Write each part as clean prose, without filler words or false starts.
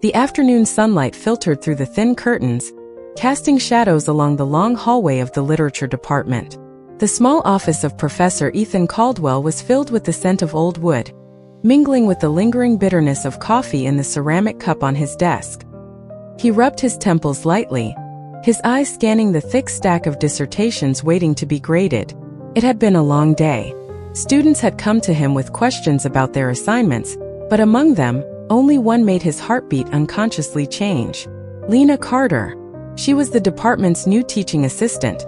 The afternoon sunlight filtered through the thin curtains, casting shadows along the long hallway of the literature department. The small office of Professor Ethan Caldwell was filled with the scent of old wood, mingling with the lingering bitterness of coffee in the ceramic cup on his desk. He rubbed his temples lightly, his eyes scanning the thick stack of dissertations waiting to be graded. It had been a long day. Students had come to him with questions about their assignments, but among them, only one made his heartbeat unconsciously change. Lena Carter. She was the department's new teaching assistant,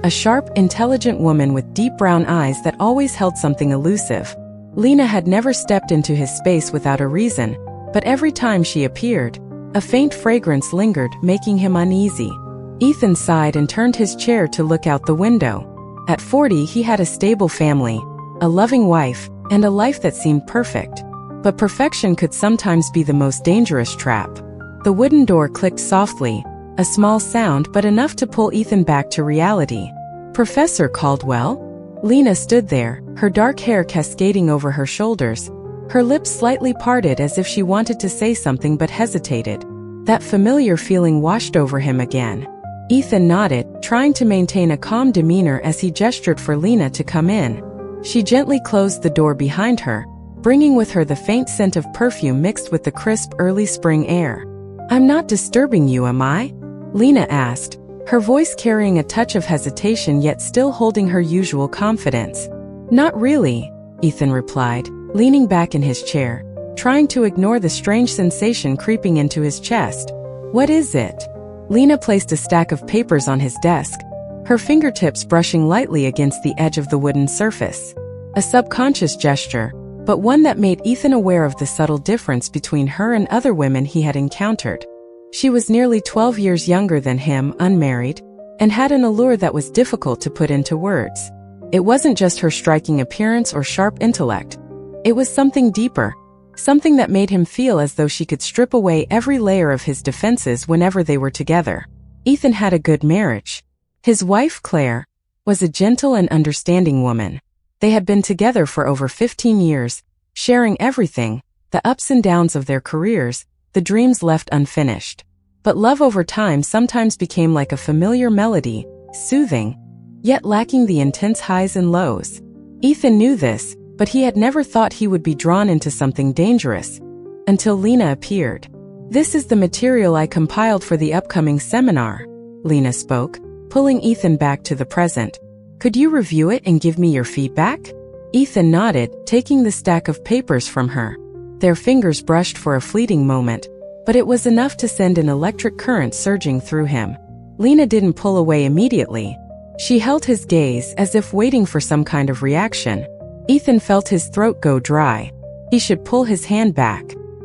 a sharp, intelligent woman with deep brown eyes that always held something elusive. Lena had never stepped into his space without a reason, but every time she appeared, a faint fragrance lingered, making him uneasy. Ethan sighed and turned his chair to look out the window. At 40, he had a stable family, a loving wife, and a life that seemed perfect. But perfection could sometimes be the most dangerous trap. The wooden door clicked softly, a small sound but enough to pull Ethan back to reality. "Professor Caldwell?" Lena stood there, her dark hair cascading over her shoulders, her lips slightly parted as if she wanted to say something but hesitated. That familiar feeling washed over him again. Ethan nodded, trying to maintain a calm demeanor as he gestured for Lena to come in. She gently closed the door behind her, bringing with her the faint scent of perfume mixed with the crisp early spring air. "I'm not disturbing you, am I?" Lena asked, her voice carrying a touch of hesitation yet still holding her usual confidence. "Not really," Ethan replied, leaning back in his chair, trying to ignore the strange sensation creeping into his chest. "What is it?" Lena placed a stack of papers on his desk, her fingertips brushing lightly against the edge of the wooden surface. A subconscious gesture, but one that made Ethan aware of the subtle difference between her and other women he had encountered. She was nearly 12 years younger than him, unmarried, and had an allure that was difficult to put into words. It wasn't just her striking appearance or sharp intellect. It was something deeper, something that made him feel as though she could strip away every layer of his defenses whenever they were together. Ethan had a good marriage. His wife, Claire, was a gentle and understanding woman. They had been together for over 15 years, sharing everything, the ups and downs of their careers, the dreams left unfinished. But love over time sometimes became like a familiar melody, soothing, yet lacking the intense highs and lows. Ethan knew this, but he had never thought he would be drawn into something dangerous, until Lena appeared. "This is the material I compiled for the upcoming seminar," Lena spoke, pulling Ethan back to the present. "Could you review it and give me your feedback?" Ethan nodded, taking the stack of papers from her. Their fingers brushed for a fleeting moment, but it was enough to send an electric current surging through him. Lena didn't pull away immediately. She held his gaze as if waiting for some kind of reaction. Ethan felt his throat go dry. He should pull his hand back.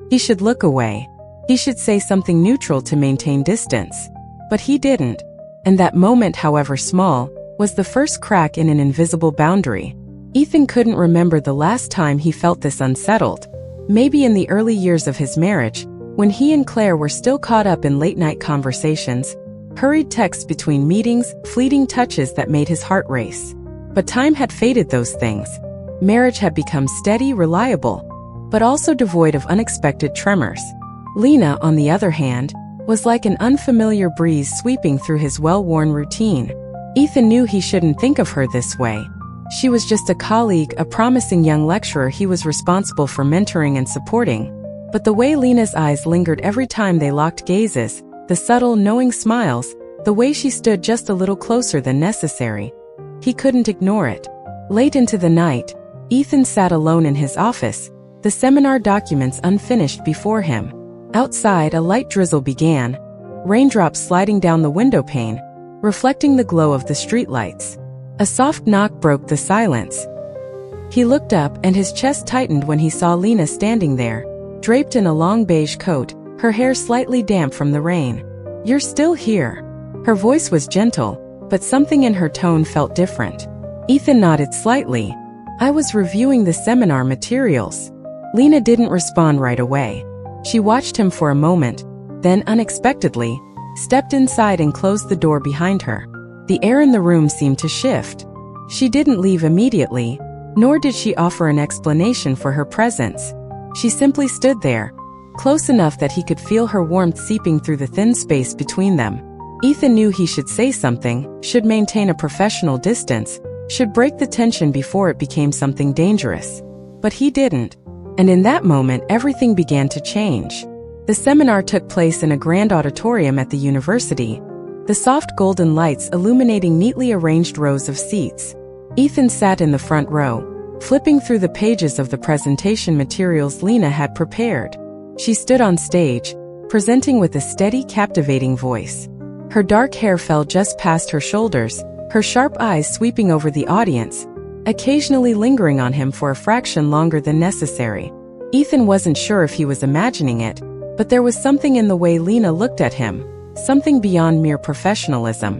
He should look away. He should say something neutral to maintain distance. But he didn't. And that moment, however small, was the first crack in an invisible boundary. Ethan couldn't remember the last time he felt this unsettled. Maybe in the early years of his marriage, when he and Claire were still caught up in late-night conversations, hurried texts between meetings, fleeting touches that made his heart race. But time had faded those things. Marriage had become steady, reliable, but also devoid of unexpected tremors. Lena, on the other hand, was like an unfamiliar breeze sweeping through his well-worn routine. Ethan knew he shouldn't think of her this way. She was just a colleague, a promising young lecturer he was responsible for mentoring and supporting. But the way Lena's eyes lingered every time they locked gazes, the subtle, knowing smiles, the way she stood just a little closer than necessary, he couldn't ignore it. Late into the night, Ethan sat alone in his office, the seminar documents unfinished before him. Outside, a light drizzle began, raindrops sliding down the window pane, reflecting the glow of the streetlights. A soft knock broke the silence. He looked up and his chest tightened when he saw Lena standing there, draped in a long beige coat, her hair slightly damp from the rain. "You're still here." Her voice was gentle, but something in her tone felt different. Ethan nodded slightly. "I was reviewing the seminar materials." Lena didn't respond right away. She watched him for a moment, then unexpectedly, stepped inside and closed the door behind her. The air in the room seemed to shift. She didn't leave immediately, nor did she offer an explanation for her presence. She simply stood there, close enough that he could feel her warmth seeping through the thin space between them. Ethan knew he should say something, should maintain a professional distance, should break the tension before it became something dangerous. But he didn't. And in that moment, everything began to change. The seminar took place in a grand auditorium at the university, the soft golden lights illuminating neatly arranged rows of seats. Ethan sat in the front row, flipping through the pages of the presentation materials Lena had prepared. She stood on stage, presenting with a steady, captivating voice. Her dark hair fell just past her shoulders, her sharp eyes sweeping over the audience, occasionally lingering on him for a fraction longer than necessary. Ethan wasn't sure if he was imagining it, but there was something in the way Lena looked at him, something beyond mere professionalism.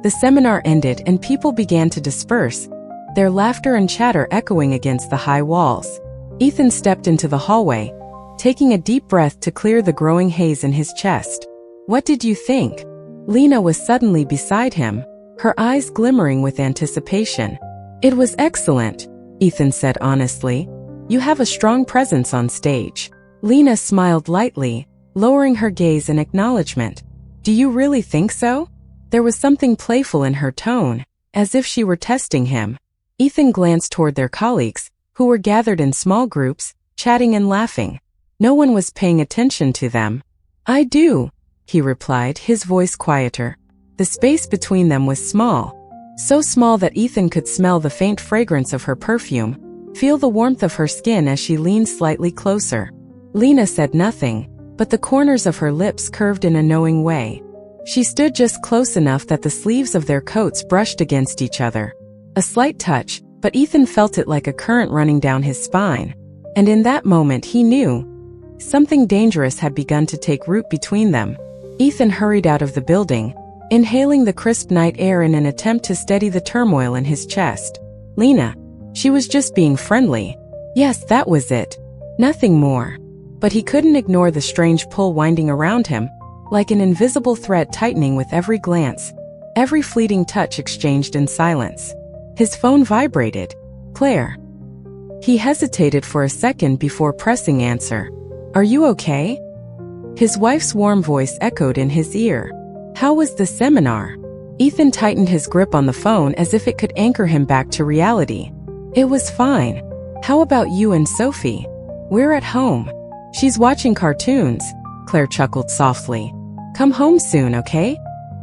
The seminar ended and people began to disperse, their laughter and chatter echoing against the high walls. Ethan stepped into the hallway, taking a deep breath to clear the growing haze in his chest. "What did you think?" Lena was suddenly beside him, her eyes glimmering with anticipation. "It was excellent," Ethan said honestly. "You have a strong presence on stage." Lena smiled lightly, lowering her gaze in acknowledgement. "Do you really think so?" There was something playful in her tone, as if she were testing him. Ethan glanced toward their colleagues, who were gathered in small groups, chatting and laughing. No one was paying attention to them. "I do," he replied, his voice quieter. The space between them was small, so small that Ethan could smell the faint fragrance of her perfume, feel the warmth of her skin as she leaned slightly closer. Lena said nothing, but the corners of her lips curved in a knowing way. She stood just close enough that the sleeves of their coats brushed against each other. A slight touch, but Ethan felt it like a current running down his spine. And in that moment he knew something dangerous had begun to take root between them. Ethan hurried out of the building, inhaling the crisp night air in an attempt to steady the turmoil in his chest. Lena. She was just being friendly. Yes, that was it. Nothing more. But he couldn't ignore the strange pull winding around him, like an invisible thread tightening with every glance, every fleeting touch exchanged in silence. His phone vibrated. Claire. He hesitated for a second before pressing answer. "Are you okay?" His wife's warm voice echoed in his ear. "How was the seminar?" Ethan tightened his grip on the phone as if it could anchor him back to reality. "It was fine. How about you and Sophie?" "We're at home. She's watching cartoons," Claire chuckled softly. "Come home soon, okay?"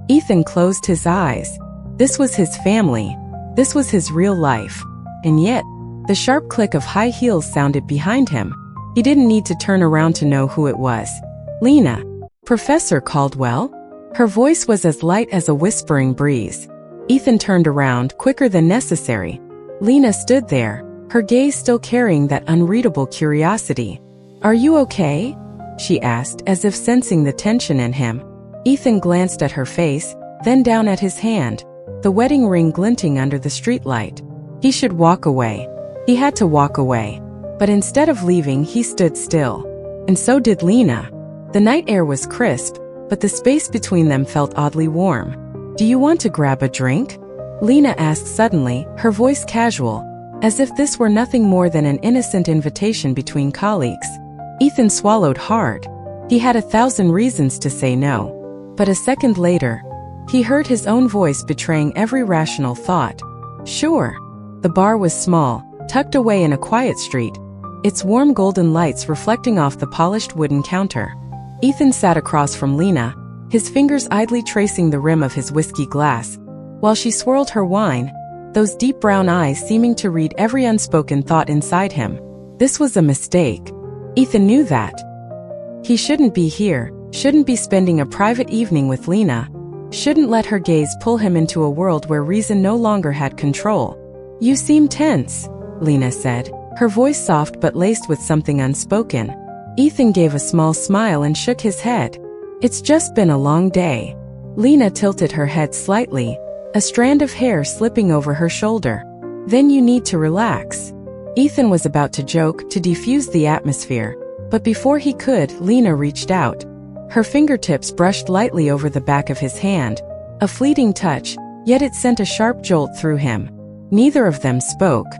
Ethan closed his eyes. This was his family. This was his real life. And yet, the sharp click of high heels sounded behind him. He didn't need to turn around to know who it was. "Lena. Professor Caldwell?" Her voice was as light as a whispering breeze. Ethan turned around quicker than necessary. Lena stood there, her gaze still carrying that unreadable curiosity. "Are you okay?" she asked, as if sensing the tension in him. Ethan glanced at her face, then down at his hand, the wedding ring glinting under the streetlight. He should walk away. He had to walk away. But instead of leaving, he stood still. And so did Lena. The night air was crisp, but the space between them felt oddly warm. "Do you want to grab a drink?" Lena asked suddenly, her voice casual, as if this were nothing more than an innocent invitation between colleagues. Ethan swallowed hard. He had 1,000 reasons to say no. But a second later, he heard his own voice betraying every rational thought. Sure. The bar was small, tucked away in a quiet street, its warm golden lights reflecting off the polished wooden counter. Ethan sat across from Lena, his fingers idly tracing the rim of his whiskey glass, while she swirled her wine, those deep brown eyes seeming to read every unspoken thought inside him. This was a mistake. Ethan knew that. He shouldn't be here, shouldn't be spending a private evening with Lena, shouldn't let her gaze pull him into a world where reason no longer had control. "You seem tense," Lena said, her voice soft but laced with something unspoken. Ethan gave a small smile and shook his head. "It's just been a long day." Lena tilted her head slightly, a strand of hair slipping over her shoulder. "Then you need to relax." Ethan was about to joke, to defuse the atmosphere, but before he could, Lena reached out. Her fingertips brushed lightly over the back of his hand, a fleeting touch, yet it sent a sharp jolt through him. Neither of them spoke.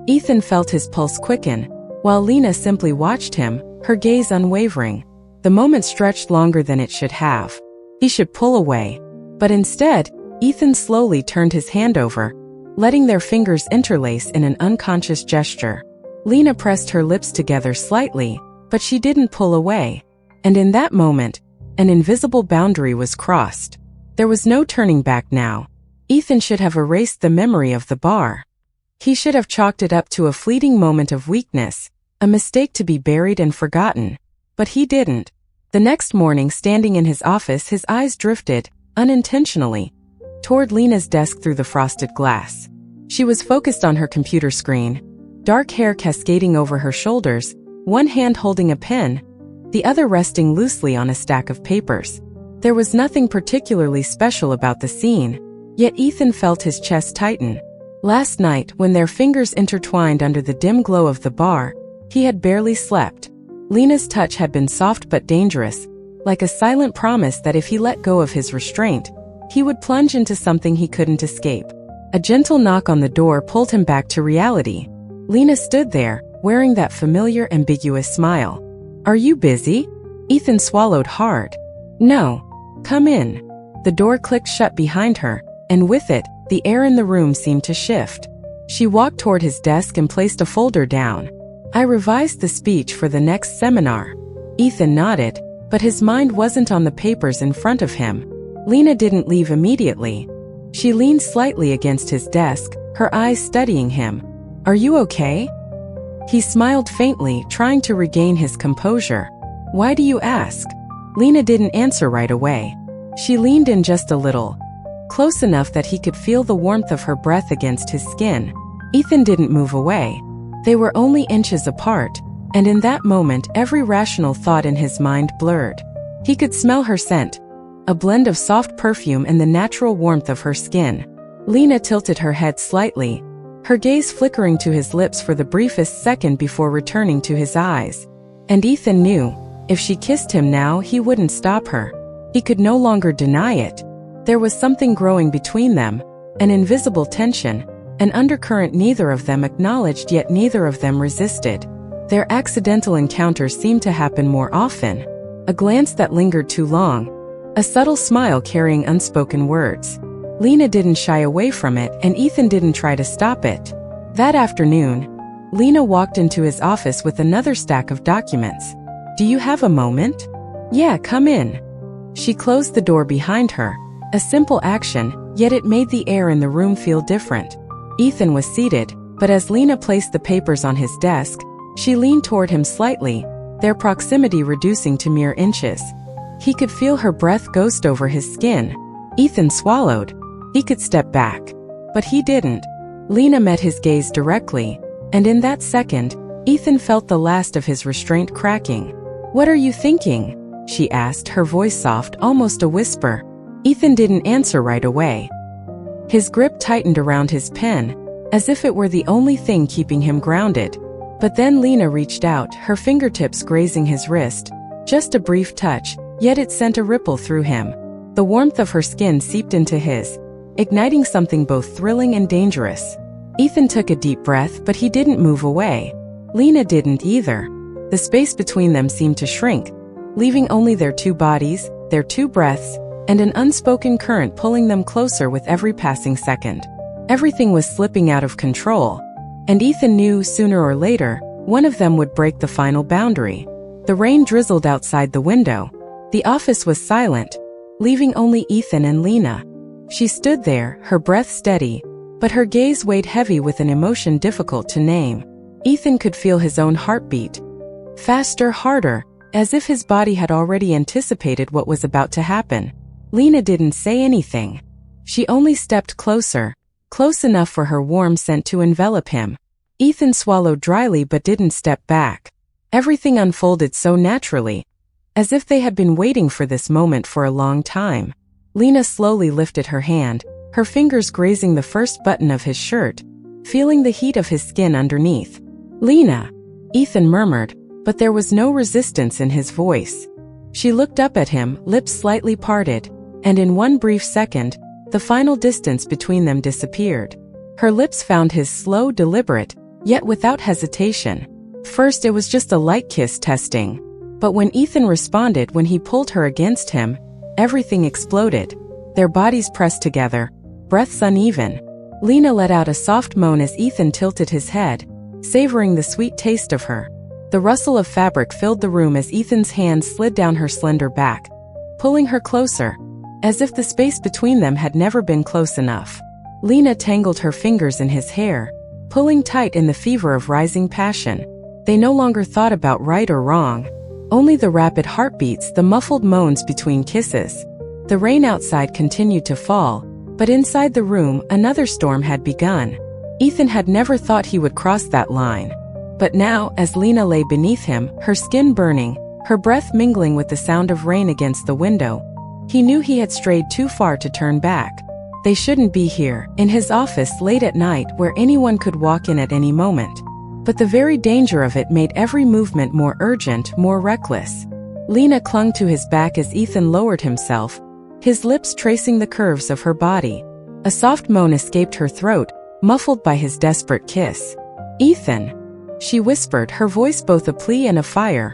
Ethan felt his pulse quicken, while Lena simply watched him, her gaze unwavering. The moment stretched longer than it should have. He should pull away. But instead, Ethan slowly turned his hand over, letting their fingers interlace in an unconscious gesture. Lena pressed her lips together slightly, but she didn't pull away. And in that moment, an invisible boundary was crossed. There was no turning back now. Ethan should have erased the memory of the bar. He should have chalked it up to a fleeting moment of weakness, a mistake to be buried and forgotten. But he didn't. The next morning, standing in his office, his eyes drifted, unintentionally, toward Lena's desk through the frosted glass. She was focused on her computer screen, dark hair cascading over her shoulders, one hand holding a pen, the other resting loosely on a stack of papers. There was nothing particularly special about the scene, yet Ethan felt his chest tighten. Last night, when their fingers intertwined under the dim glow of the bar, he had barely slept. Lena's touch had been soft but dangerous, like a silent promise that if he let go of his restraint, he would plunge into something he couldn't escape. A gentle knock on the door pulled him back to reality. Lena stood there, wearing that familiar, ambiguous smile. "Are you busy?" Ethan swallowed hard. "No. Come in." The door clicked shut behind her, and with it, the air in the room seemed to shift. She walked toward his desk and placed a folder down. "I revised the speech for the next seminar." Ethan nodded, but his mind wasn't on the papers in front of him. Lena didn't leave immediately. She leaned slightly against his desk, her eyes studying him. "Are you okay?" He smiled faintly, trying to regain his composure. "Why do you ask?" Lena didn't answer right away. She leaned in just a little, close enough that he could feel the warmth of her breath against his skin. Ethan didn't move away. They were only inches apart, and in that moment every rational thought in his mind blurred. He could smell her scent, a blend of soft perfume and the natural warmth of her skin. Lena tilted her head slightly, her gaze flickering to his lips for the briefest second before returning to his eyes. And Ethan knew, if she kissed him now, he wouldn't stop her. He could no longer deny it. There was something growing between them, an invisible tension, an undercurrent neither of them acknowledged yet neither of them resisted. Their accidental encounters seemed to happen more often. A glance that lingered too long, a subtle smile carrying unspoken words. Lena didn't shy away from it, and Ethan didn't try to stop it. That afternoon, Lena walked into his office with another stack of documents. "Do you have a moment?" "Yeah, come in." She closed the door behind her, a simple action, yet it made the air in the room feel different. Ethan was seated, but as Lena placed the papers on his desk, she leaned toward him slightly, their proximity reducing to mere inches. He could feel her breath ghost over his skin. Ethan swallowed. He could step back, but he didn't. Lena met his gaze directly, and in that second, Ethan felt the last of his restraint cracking. "What are you thinking?" she asked, her voice soft, almost a whisper. Ethan didn't answer right away. His grip tightened around his pen, as if it were the only thing keeping him grounded. But then Lena reached out, her fingertips grazing his wrist. Just a brief touch, yet it sent a ripple through him. The warmth of her skin seeped into his, igniting something both thrilling and dangerous. Ethan took a deep breath, but he didn't move away. Lena didn't either. The space between them seemed to shrink, leaving only their two bodies, their two breaths, and an unspoken current pulling them closer with every passing second. Everything was slipping out of control, and Ethan knew sooner or later, one of them would break the final boundary. The rain drizzled outside the window. The office was silent, leaving only Ethan and Lena. She stood there, her breath steady, but her gaze weighed heavy with an emotion difficult to name. Ethan could feel his own heartbeat. Faster, harder, as if his body had already anticipated what was about to happen. Lena didn't say anything. She only stepped closer, close enough for her warm scent to envelop him. Ethan swallowed dryly but didn't step back. Everything unfolded so naturally, as if they had been waiting for this moment for a long time. Lena slowly lifted her hand, her fingers grazing the first button of his shirt, feeling the heat of his skin underneath. "Lena," Ethan murmured, but there was no resistance in his voice. She looked up at him, lips slightly parted, and in one brief second, the final distance between them disappeared. Her lips found his slow, deliberate, yet without hesitation. First it was just a light kiss testing. But when Ethan responded when he pulled her against him, everything exploded. Their bodies pressed together, breaths uneven. Lena let out a soft moan as Ethan tilted his head, savoring the sweet taste of her. The rustle of fabric filled the room as Ethan's hands slid down her slender back, pulling her closer, as if the space between them had never been close enough. Lena tangled her fingers in his hair, pulling tight in the fever of rising passion. They no longer thought about right or wrong, only the rapid heartbeats, the muffled moans between kisses. The rain outside continued to fall, but inside the room, another storm had begun. Ethan had never thought he would cross that line. But now, as Lena lay beneath him, her skin burning, her breath mingling with the sound of rain against the window, he knew he had strayed too far to turn back. They shouldn't be here, in his office late at night where anyone could walk in at any moment. But the very danger of it made every movement more urgent, more reckless. Lena clung to his back as Ethan lowered himself, his lips tracing the curves of her body. A soft moan escaped her throat, muffled by his desperate kiss. "Ethan," she whispered, her voice both a plea and a fire,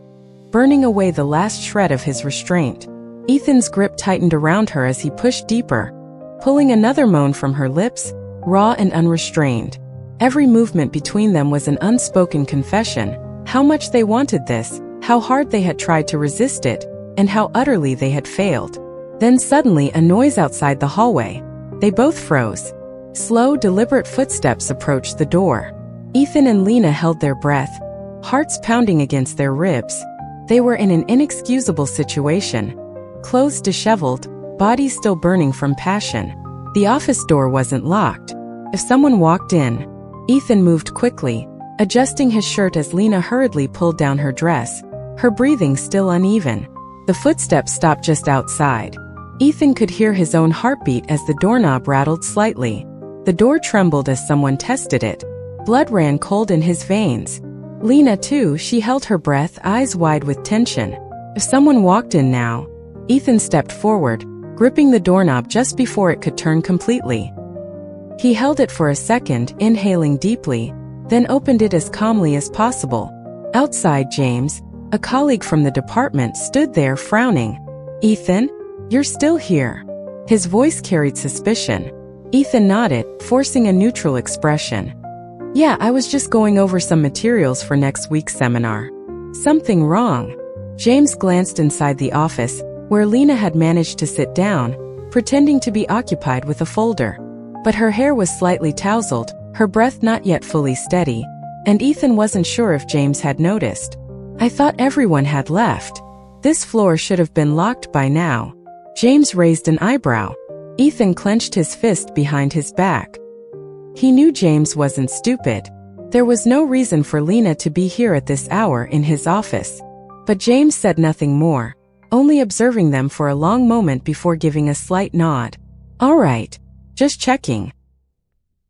burning away the last shred of his restraint. Ethan's grip tightened around her as he pushed deeper, pulling another moan from her lips, raw and unrestrained. Every movement between them was an unspoken confession, how much they wanted this, how hard they had tried to resist it, and how utterly they had failed. Then suddenly a noise outside the hallway. They both froze. Slow, deliberate footsteps approached the door. Ethan and Lena held their breath, hearts pounding against their ribs. They were in an inexcusable situation. Clothes disheveled, bodies still burning from passion. The office door wasn't locked. If someone walked in, Ethan moved quickly, adjusting his shirt as Lena hurriedly pulled down her dress, her breathing still uneven. The footsteps stopped just outside. Ethan could hear his own heartbeat as the doorknob rattled slightly. The door trembled as someone tested it. Blood ran cold in his veins. Lena too, she held her breath, eyes wide with tension. If someone walked in now. Ethan stepped forward, gripping the doorknob just before it could turn completely. He held it for a second, inhaling deeply, then opened it as calmly as possible. Outside, James, a colleague from the department, stood there frowning. "Ethan, you're still here." His voice carried suspicion. Ethan nodded, forcing a neutral expression. "Yeah, I was just going over some materials for next week's seminar." "Something wrong?" James glanced inside the office, where Lena had managed to sit down, pretending to be occupied with a folder. But her hair was slightly tousled, her breath not yet fully steady, and Ethan wasn't sure if James had noticed. "I thought everyone had left. This floor should have been locked by now." James raised an eyebrow. Ethan clenched his fist behind his back. He knew James wasn't stupid. There was no reason for Lena to be here at this hour in his office. But James said nothing more, only observing them for a long moment before giving a slight nod. "All right. Just checking."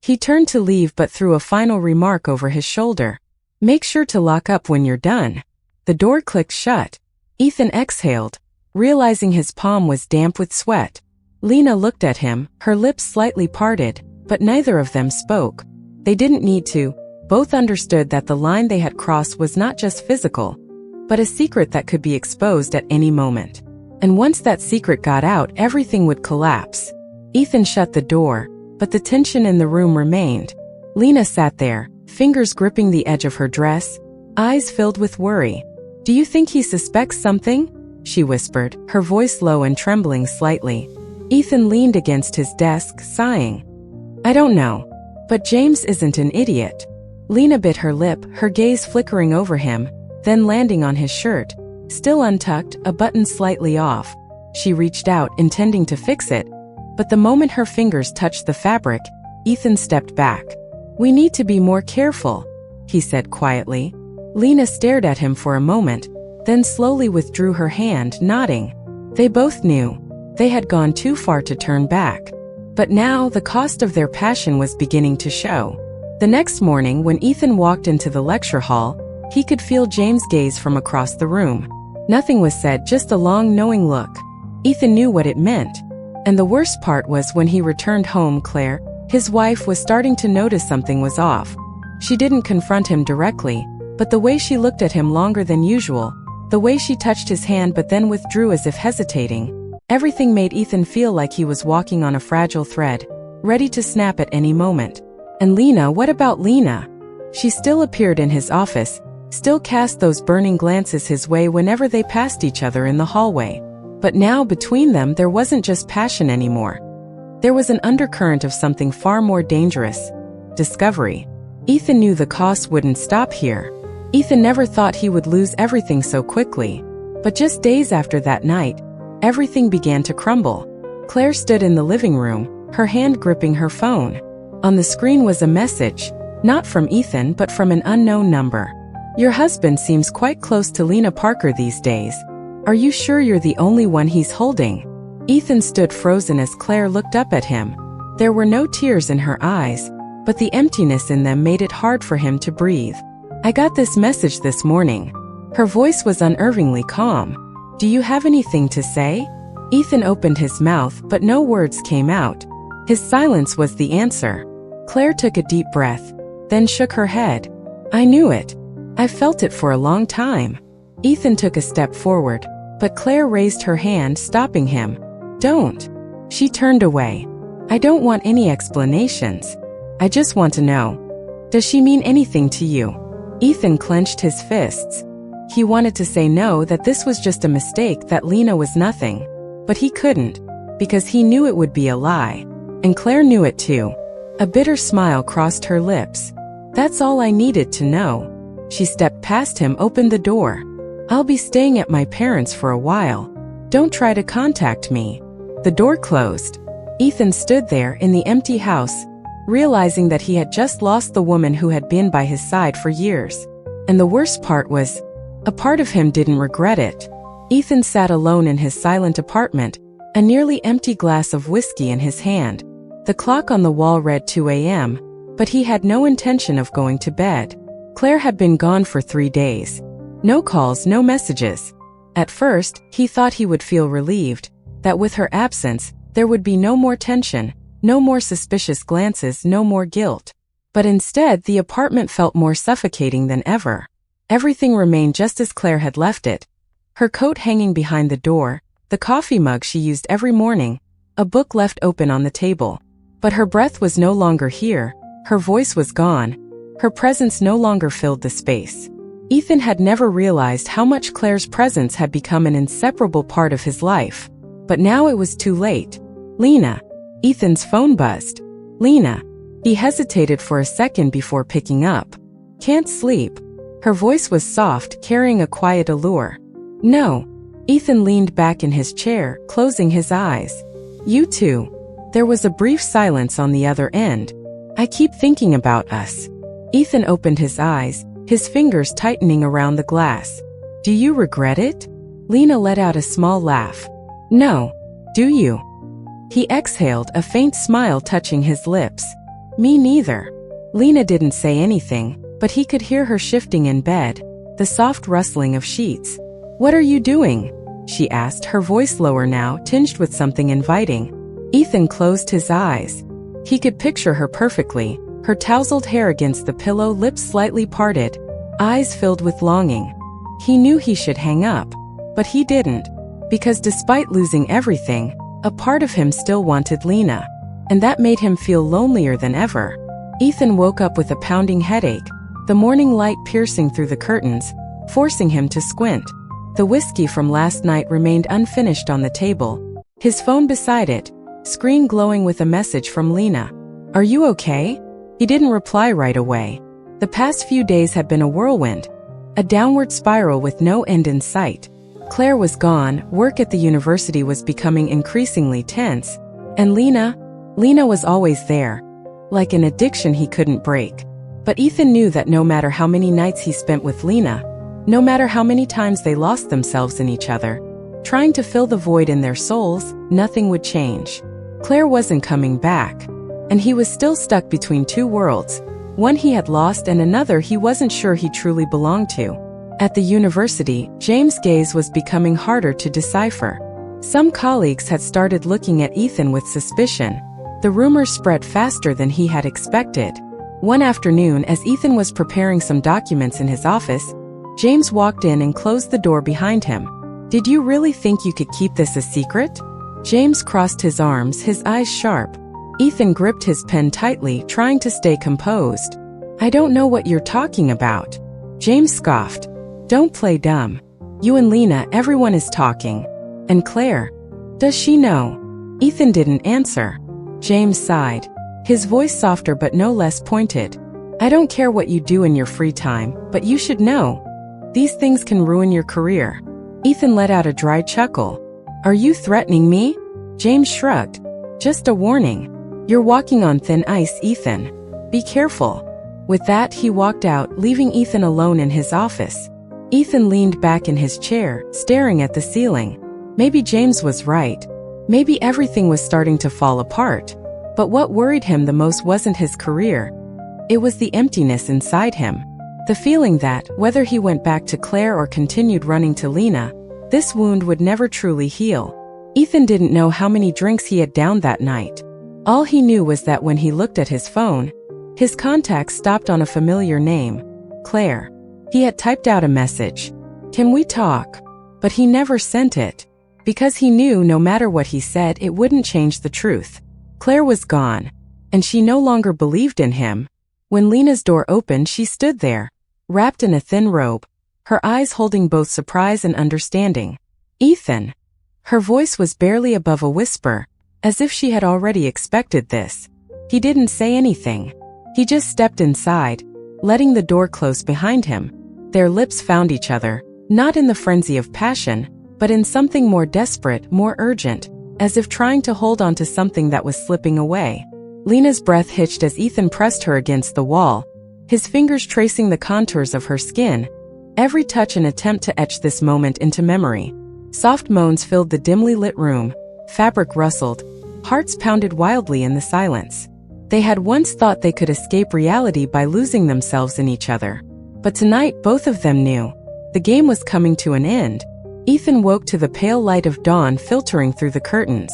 He turned to leave but threw a final remark over his shoulder. "Make sure to lock up when you're done." The door clicked shut. Ethan exhaled, realizing his palm was damp with sweat. Lena looked at him, her lips slightly parted, but neither of them spoke. They didn't need to. Both understood that the line they had crossed was not just physical, but a secret that could be exposed at any moment. And once that secret got out, everything would collapse. Ethan shut the door, but the tension in the room remained. Lena sat there, fingers gripping the edge of her dress, eyes filled with worry. "Do you think he suspects something?" she whispered, her voice low and trembling slightly. Ethan leaned against his desk, sighing. "I don't know. But James isn't an idiot." Lena bit her lip, her gaze flickering over him, then landing on his shirt. Still untucked, a button slightly off. She reached out, intending to fix it, but the moment her fingers touched the fabric, Ethan stepped back. "We need to be more careful," he said quietly. Lena stared at him for a moment, then slowly withdrew her hand, nodding. They both knew. They had gone too far to turn back. But now the cost of their passion was beginning to show. The next morning, when Ethan walked into the lecture hall, he could feel James' gaze from across the room. Nothing was said, just a long, knowing look. Ethan knew what it meant. And the worst part was when he returned home, Claire, his wife, was starting to notice something was off. She didn't confront him directly, but the way she looked at him longer than usual, The way she touched his hand but then withdrew as if hesitating. Everything made Ethan feel like he was walking on a fragile thread, ready to snap at any moment. And Lena, what about Lena? She still appeared in his office, still cast those burning glances his way whenever they passed each other in the hallway. But now between them there wasn't just passion anymore. There was an undercurrent of something far more dangerous. Discovery. Ethan knew the cost wouldn't stop here. Ethan never thought he would lose everything so quickly. But just days after that night, everything began to crumble. Claire stood in the living room, her hand gripping her phone. On the screen was a message, not from Ethan but from an unknown number. Your husband seems quite close to Lena Parker these days. Are you sure you're the only one he's holding? Ethan stood frozen as Claire looked up at him. There were no tears in her eyes, but the emptiness in them made it hard for him to breathe. I got this message this morning. Her voice was unnervingly calm. Do you have anything to say? Ethan opened his mouth but no words came out. His silence was the answer. Claire took a deep breath, then shook her head. I knew it. I felt it for a long time. Ethan took a step forward, but Claire raised her hand, stopping him. Don't. She turned away. I don't want any explanations. I just want to know. Does she mean anything to you? Ethan clenched his fists. He wanted to say no, that this was just a mistake, that Lena was nothing. But he couldn't, because he knew it would be a lie. And Claire knew it too. A bitter smile crossed her lips. That's all I needed to know. She stepped past him, opened the door. I'll be staying at my parents' for a while. Don't try to contact me. The door closed. Ethan stood there in the empty house, realizing that he had just lost the woman who had been by his side for years. And the worst part was, a part of him didn't regret it. Ethan sat alone in his silent apartment, a nearly empty glass of whiskey in his hand. The clock on the wall read 2 a.m., but he had no intention of going to bed. Claire had been gone for 3 days. No calls, no messages. At first, he thought he would feel relieved, that with her absence, there would be no more tension, no more suspicious glances, no more guilt. But instead, the apartment felt more suffocating than ever. Everything remained just as Claire had left it. Her coat hanging behind the door, the coffee mug she used every morning, a book left open on the table. But her breath was no longer here, her voice was gone. Her presence no longer filled the space. Ethan had never realized how much Claire's presence had become an inseparable part of his life. But now it was too late. Lena. Ethan's phone buzzed. Lena. He hesitated for a second before picking up. Can't sleep. Her voice was soft, carrying a quiet allure. No. Ethan leaned back in his chair, closing his eyes. You too. There was a brief silence on the other end. I keep thinking about us. Ethan opened his eyes, his fingers tightening around the glass. Do you regret it? Lena let out a small laugh. No. Do you? He exhaled, a faint smile touching his lips. Me neither. Lena didn't say anything, but he could hear her shifting in bed, the soft rustling of sheets. What are you doing? She asked, her voice lower now, tinged with something inviting. Ethan closed his eyes. He could picture her perfectly, her tousled hair against the pillow, lips slightly parted, eyes filled with longing. He knew he should hang up, but he didn't, because despite losing everything, a part of him still wanted Lena, and that made him feel lonelier than ever. Ethan woke up with a pounding headache, the morning light piercing through the curtains, forcing him to squint. The whiskey from last night remained unfinished on the table, his phone beside it, screen glowing with a message from Lena. Are you okay? He didn't reply right away. The past few days had been a whirlwind, a downward spiral with no end in sight. Claire was gone, work at the university was becoming increasingly tense, and Lena was always there, like an addiction he couldn't break. But Ethan knew that no matter how many nights he spent with Lena, no matter how many times they lost themselves in each other, trying to fill the void in their souls, nothing would change. Claire wasn't coming back, and he was still stuck between two worlds, one he had lost and another he wasn't sure he truly belonged to. At the university, James' gaze was becoming harder to decipher. Some colleagues had started looking at Ethan with suspicion. The rumors spread faster than he had expected. One afternoon, as Ethan was preparing some documents in his office, James walked in and closed the door behind him. "Did you really think you could keep this a secret?" James crossed his arms, his eyes sharp. Ethan gripped his pen tightly, trying to stay composed. "I don't know what you're talking about." James scoffed. "Don't play dumb. You and Lena, everyone is talking. And Claire? Does she know?" Ethan didn't answer. James sighed, his voice softer but no less pointed. "I don't care what you do in your free time, but you should know. These things can ruin your career." Ethan let out a dry chuckle. "Are you threatening me?" James shrugged. "Just a warning. You're walking on thin ice, Ethan. Be careful." With that, he walked out, leaving Ethan alone in his office. Ethan leaned back in his chair, staring at the ceiling. Maybe James was right. Maybe everything was starting to fall apart. But what worried him the most wasn't his career. It was the emptiness inside him. The feeling that, whether he went back to Claire or continued running to Lena, this wound would never truly heal. Ethan didn't know how many drinks he had downed that night. All he knew was that when he looked at his phone, his contacts stopped on a familiar name, Claire. He had typed out a message. "Can we talk?" But he never sent it, because he knew no matter what he said, it wouldn't change the truth. Claire was gone, and she no longer believed in him. When Lena's door opened, she stood there, wrapped in a thin robe, her eyes holding both surprise and understanding. "Ethan." Her voice was barely above a whisper, as if she had already expected this. He didn't say anything. He just stepped inside, letting the door close behind him. Their lips found each other, not in the frenzy of passion, but in something more desperate, more urgent, as if trying to hold on to something that was slipping away. Lena's breath hitched as Ethan pressed her against the wall, his fingers tracing the contours of her skin, every touch an attempt to etch this moment into memory. Soft moans filled the dimly lit room, fabric rustled, hearts pounded wildly in the silence. They had once thought they could escape reality by losing themselves in each other. But tonight both of them knew. The game was coming to an end. Ethan woke to the pale light of dawn filtering through the curtains.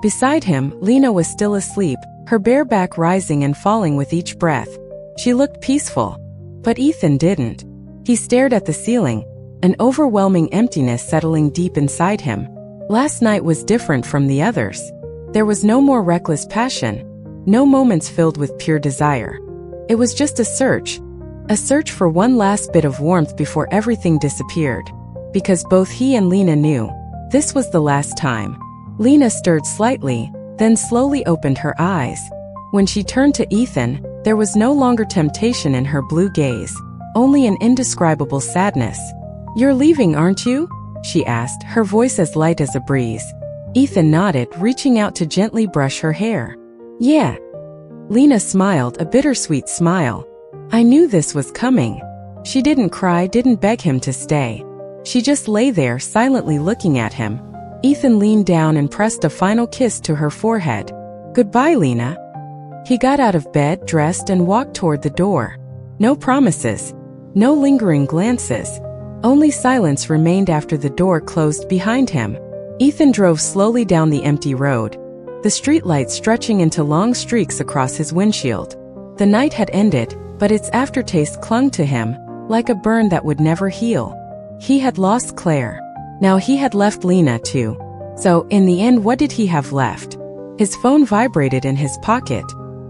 Beside him, Lena was still asleep, her bare back rising and falling with each breath. She looked peaceful. But Ethan didn't. He stared at the ceiling, an overwhelming emptiness settling deep inside him. Last night was different from the others. There was no more reckless passion, no moments filled with pure desire. It was just a search for one last bit of warmth before everything disappeared. Because both he and Lena knew, this was the last time. Lena stirred slightly, then slowly opened her eyes. When she turned to Ethan, there was no longer temptation in her blue gaze, only an indescribable sadness. "You're leaving, aren't you?" she asked, her voice as light as a breeze. Ethan nodded, reaching out to gently brush her hair. "Yeah." Lena smiled, a bittersweet smile. "I knew this was coming." She didn't cry, didn't beg him to stay. She just lay there, silently looking at him. Ethan leaned down and pressed a final kiss to her forehead. "Goodbye, Lena." He got out of bed, dressed, and walked toward the door. No promises, no lingering glances. Only silence remained after the door closed behind him. Ethan drove slowly down the empty road, the streetlight stretching into long streaks across his windshield. The night had ended, but its aftertaste clung to him, like a burn that would never heal. He had lost Claire. Now he had left Lena too. So, in the end, what did he have left? His phone vibrated in his pocket.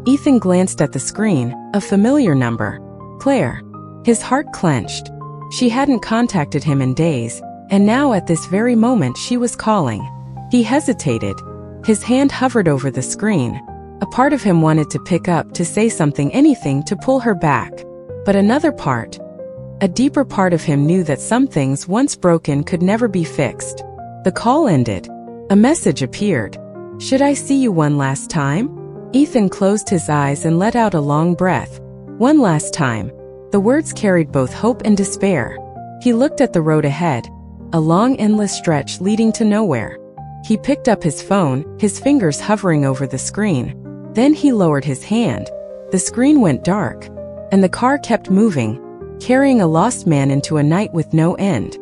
Ethan glanced at the screen, a familiar number. Claire. His heart clenched. She hadn't contacted him in days, and now at this very moment she was calling. He hesitated. His hand hovered over the screen. A part of him wanted to pick up, to say something, anything to pull her back. But another part, a deeper part of him, knew that some things once broken could never be fixed. The call ended. A message appeared. "Should I see you one last time?" Ethan closed his eyes and let out a long breath. One last time. The words carried both hope and despair. He looked at the road ahead, a long endless stretch leading to nowhere. He picked up his phone, his fingers hovering over the screen. Then he lowered his hand. The screen went dark, and the car kept moving, carrying a lost man into a night with no end.